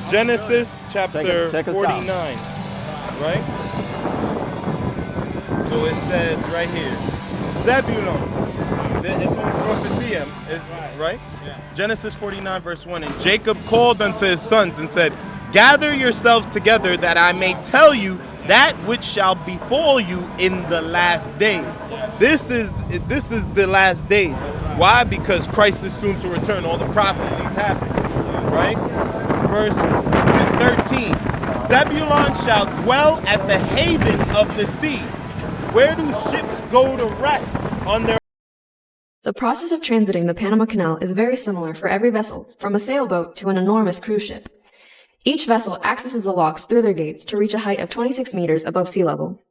Genesis chapter check us 49, right? So it says right here, Zebulun, it's on prophecy, right? Yeah. Genesis 49 verse 1, and Jacob called unto his sons and said, gather yourselves together that I may tell you that which shall befall you in the last days. This is the last days. Why? Because Christ is soon to return. All the prophecies happen, right? Verse 13, Zebulun shall dwell at the haven of the sea. Where do ships go to rest on their... The process of transiting the Panama Canal is very similar for every vessel, from a sailboat to an enormous cruise ship. Each vessel accesses the locks through their gates to reach a height of 26 meters above sea level.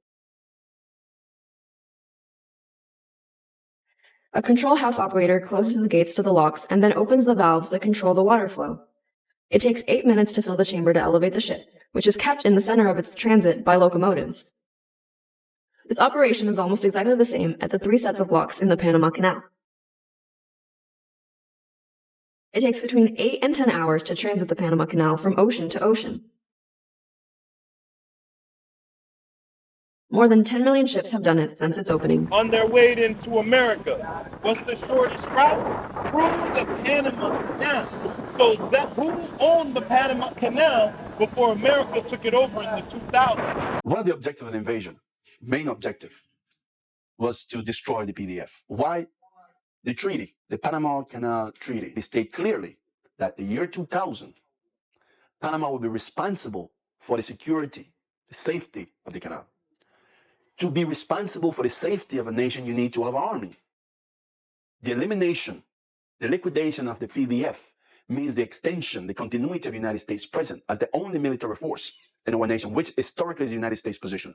A control house operator closes the gates to the locks and then opens the valves that control the water flow. It takes 8 minutes to fill the chamber to elevate the ship, which is kept in the center of its transit by locomotives. This operation is almost exactly the same at the 3 sets of locks in the Panama Canal. It takes between 8 and 10 hours to transit the Panama Canal from ocean to ocean. More than 10 million ships have done it since its opening. On their way into America. What's the shortest route? Through the Panama Canal. So who owned the Panama Canal before America took it over in the 2000s? One of the objectives of the invasion, main objective, was to destroy the PDF. Why? The treaty, the Panama Canal Treaty, they state clearly that the year 2000, Panama will be responsible for the security, the safety of the canal. To be responsible for the safety of a nation, you need to have an army. The elimination, the liquidation of the PDF means the extension, the continuity of the United States present as the only military force in our nation, which historically is the United States position.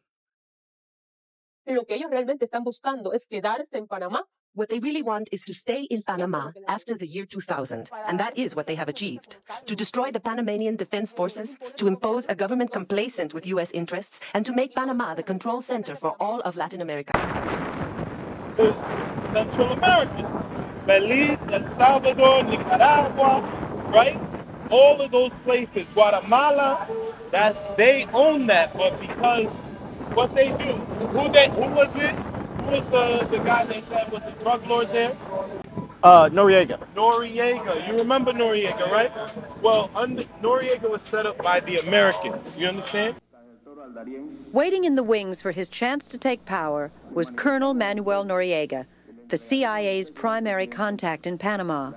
Lo que ellos realmente están buscando es quedarse en Panamá. What they really want is to stay in Panama after the year 2000, and that is what they have achieved. To destroy the Panamanian Defense Forces, to impose a government complacent with U.S. interests, and to make Panama the control center for all of Latin America. Central Americans, Belize, El Salvador, Nicaragua, right? All of those places, Guatemala, they own that, but because what they do, who was it? Who was the guy they said was the drug lord there? Noriega. Noriega. You remember Noriega, right? Well, Noriega was set up by the Americans. You understand? Waiting in the wings for his chance to take power was Colonel Manuel Noriega, the CIA's primary contact in Panama.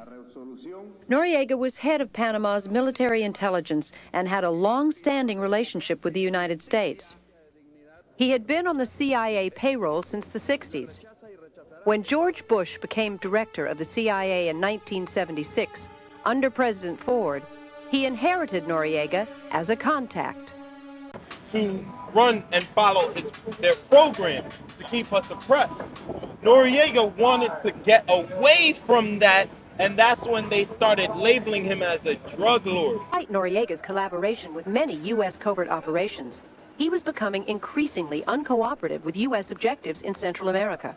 Noriega was head of Panama's military intelligence and had a long-standing relationship with the United States. He had been on the CIA payroll since the 60s. When George Bush became director of the CIA in 1976, under President Ford, he inherited Noriega as a contact. To run and follow their program to keep us oppressed. Noriega wanted to get away from that, and that's when they started labeling him as a drug lord. Despite Noriega's collaboration with many U.S. covert operations, he was becoming increasingly uncooperative with U.S. objectives in Central America.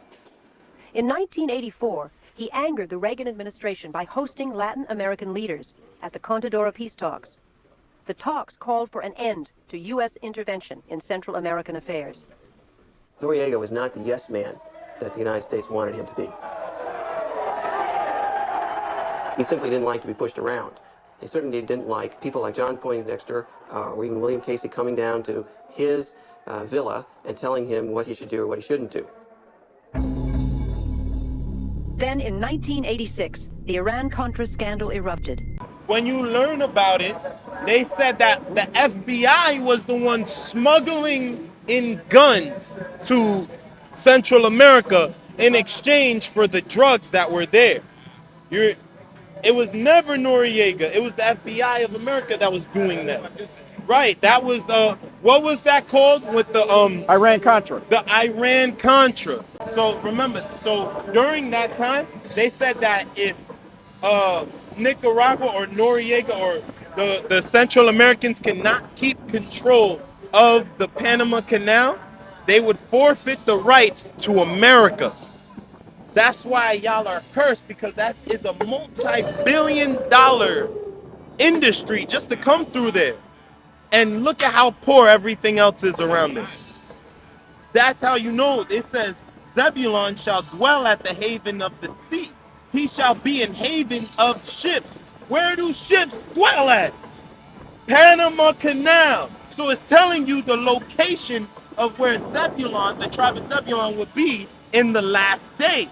In 1984, he angered the Reagan administration by hosting Latin American leaders at the Contadora peace talks. The talks called for an end to U.S. intervention in Central American affairs. Noriega was not the yes man that the United States wanted him to be. He simply didn't like to be pushed around. He certainly didn't like people like John Poindexter or even William Casey coming down to his villa and telling him what he should do or what he shouldn't do. Then in 1986, the Iran-Contra scandal erupted. When you learn about it, they said that the FBI was the one smuggling in guns to Central America in exchange for the drugs that were there. It was never Noriega. It was the FBI of America that was doing that. Right. That was what was that called with the Iran-Contra. The Iran-Contra. So remember, during that time, they said that if Nicaragua or Noriega or the Central Americans cannot keep control of the Panama Canal, they would forfeit the rights to America. That's why y'all are cursed, because that is a multi-billion-dollar industry just to come through there. And look at how poor everything else is around it. That's how you know. It says, Zebulun shall dwell at the haven of the sea. He shall be in haven of ships. Where do ships dwell at? Panama Canal. So it's telling you the location of where Zebulun, the tribe of Zebulun, would be in the last days.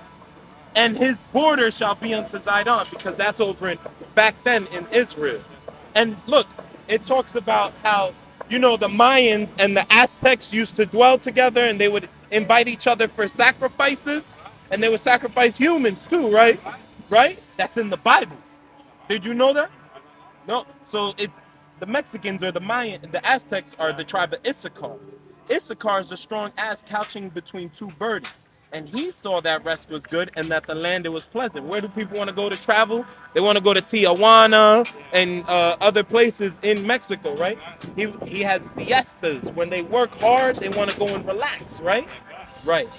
And his border shall be unto Zidon, because that's over in back then in Israel. And look, it talks about how, you know, the Mayans and the Aztecs used to dwell together, and they would invite each other for sacrifices, and they would sacrifice humans too, right? Right? That's in the Bible. Did you know that? No. So the Mexicans or the Mayan, the Aztecs are the tribe of Issachar. Issachar is a strong ass couching between two burdens. And he saw that rest was good and that the land it was pleasant. Where do people want to go to travel? They want to go to Tijuana and other places in Mexico, right? He has siestas. When they work hard, they want to go and relax, right? Right.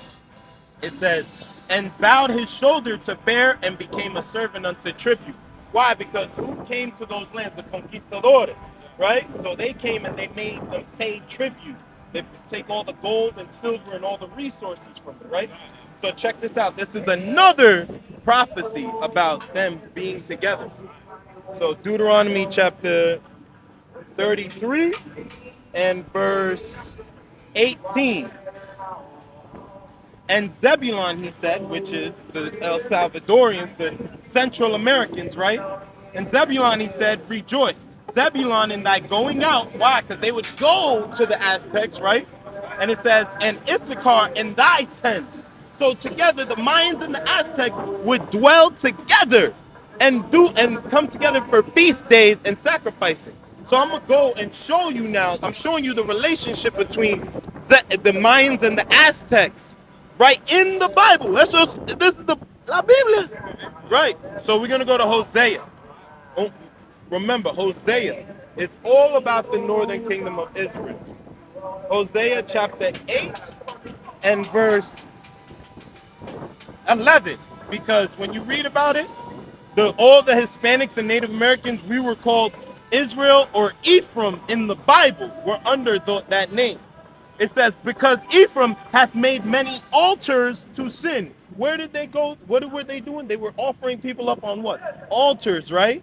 It says, and bowed his shoulder to bear and became a servant unto tribute. Why? Because who came to those lands? The conquistadores, right? So they came and they made them pay tribute. They take all the gold and silver and all the resources from it, right? So check this out. This is another prophecy about them being together. So Deuteronomy chapter 33 and verse 18. And Zebulon, he said, which is the El Salvadorians, the Central Americans, right? And Zebulon, he said, rejoice. Zebulon in thy going out. Why? Because they would go to the Aztecs, right? And it says, and Issachar in thy tent. So together, the Mayans and the Aztecs would dwell together and come together for feast days and sacrificing. So I'm going to go and show you now. I'm showing you the relationship between the Mayans and the Aztecs. Right in the Bible. This is the La Biblia. Right. So we're going to go to Hosea. Oh, remember, Hosea is all about the northern kingdom of Israel. Hosea chapter 8 and verse 11. Because when you read about it, all the Hispanics and Native Americans, we were called Israel or Ephraim in the Bible. We're under that name. It says, because Ephraim hath made many altars to sin. Where did they go? What were they doing? They were offering people up on what? Altars, right?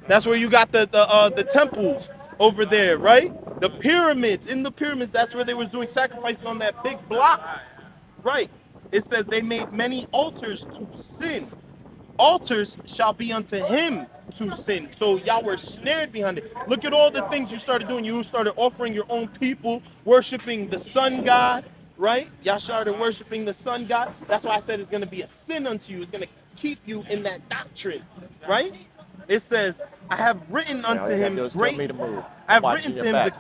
That's where you got the temples over there, right? The pyramids. In the pyramids, that's where they was doing sacrifices on that big block. Right. It says they made many altars to sin. Altars shall be unto him to sin. So y'all were snared behind it. Look at all the things you started doing. You started offering your own people, worshiping the sun god, right? Y'all started worshiping the sun god. That's why I said it's going to be a sin unto you. It's going to keep you in that doctrine, right? It says, I have written unto him the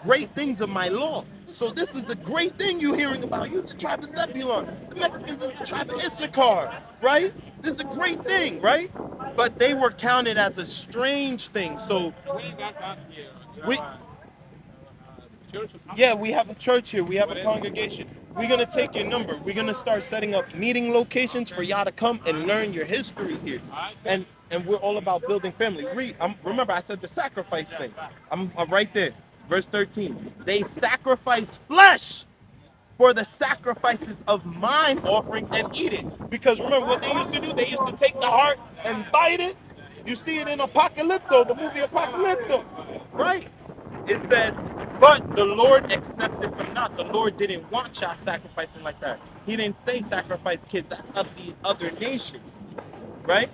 great things of my law. So this is the great thing you're hearing about. You, the tribe of Zebulun. The Mexicans are the tribe of Issachar, right? This is a great thing, right? But they were counted as a strange thing. So we have a church here. We have a congregation. We're going to take your number. We're going to start setting up meeting locations for y'all to come and learn your history here. And and we're all about building family. Remember, I said the sacrifice thing. I'm right there. Verse 13. They sacrifice flesh for the sacrifices of mine offering and eat it. Because remember what they used to do? They used to take the heart and bite it. You see it in Apocalypto, the movie Apocalypto, right? It says, but the Lord accepted them not. The Lord didn't want y'all sacrificing like that. He didn't say sacrifice kids. That's of the other nation, right?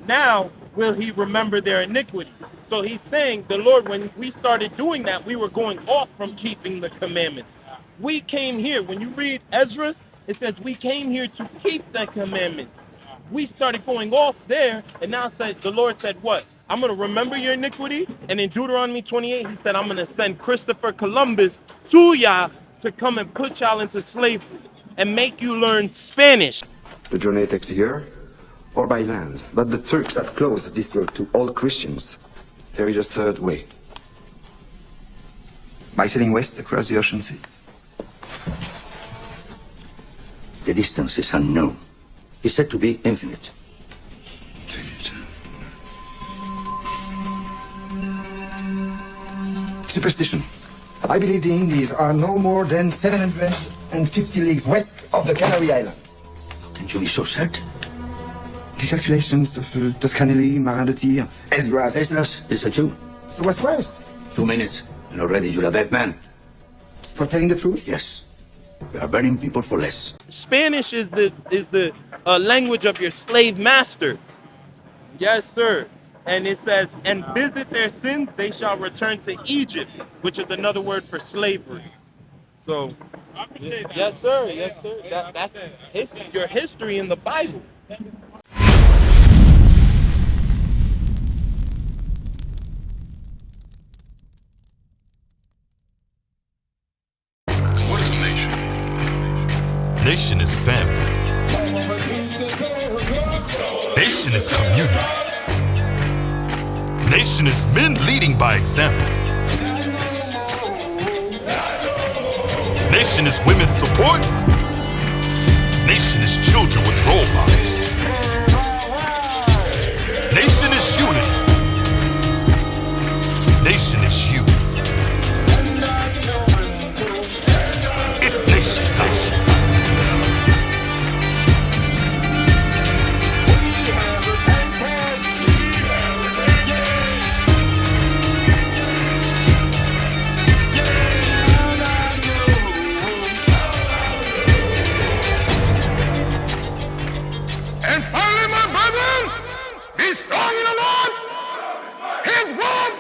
Now will he remember their iniquity. So he's saying, the Lord, when we started doing that, we were going off from keeping the commandments. We came here, when you read Ezra, it says we came here to keep the commandments. We started going off there, and now the Lord said what? I'm going to remember your iniquity. And in Deuteronomy 28, he said, I'm going to send Christopher Columbus to y'all to come and put y'all into slavery and make you learn Spanish. The journey takes a year, or by land, but the Turks have closed this road to all Christians. There is a third way. By sailing west across the ocean sea. The distance is unknown. It's said to be infinite. Superstition. I believe the Indies are no more than 750 leagues west of the Canary Islands. How can you be so certain? The calculations of Toscanelli, Marin de Tir, Esdras. Esdras is a Jew. So what's worse? 2 minutes, and already you're a dead man. For telling the truth? Yes. We are burning people for less. Spanish is the language of your slave master. Yes, sir. And it says, and visit their sins, they shall return to Egypt, which is another word for slavery. So, yes, sir. Yes, sir. That's your history in the Bible. What is a nation? Nation is family. Nation is community. Nation is men leading by example. Nation is women's support. Nation is children with role models. Nation is unity. Nation is you. It's nation time. And finally, my brethren, be strong in the Lord, His word,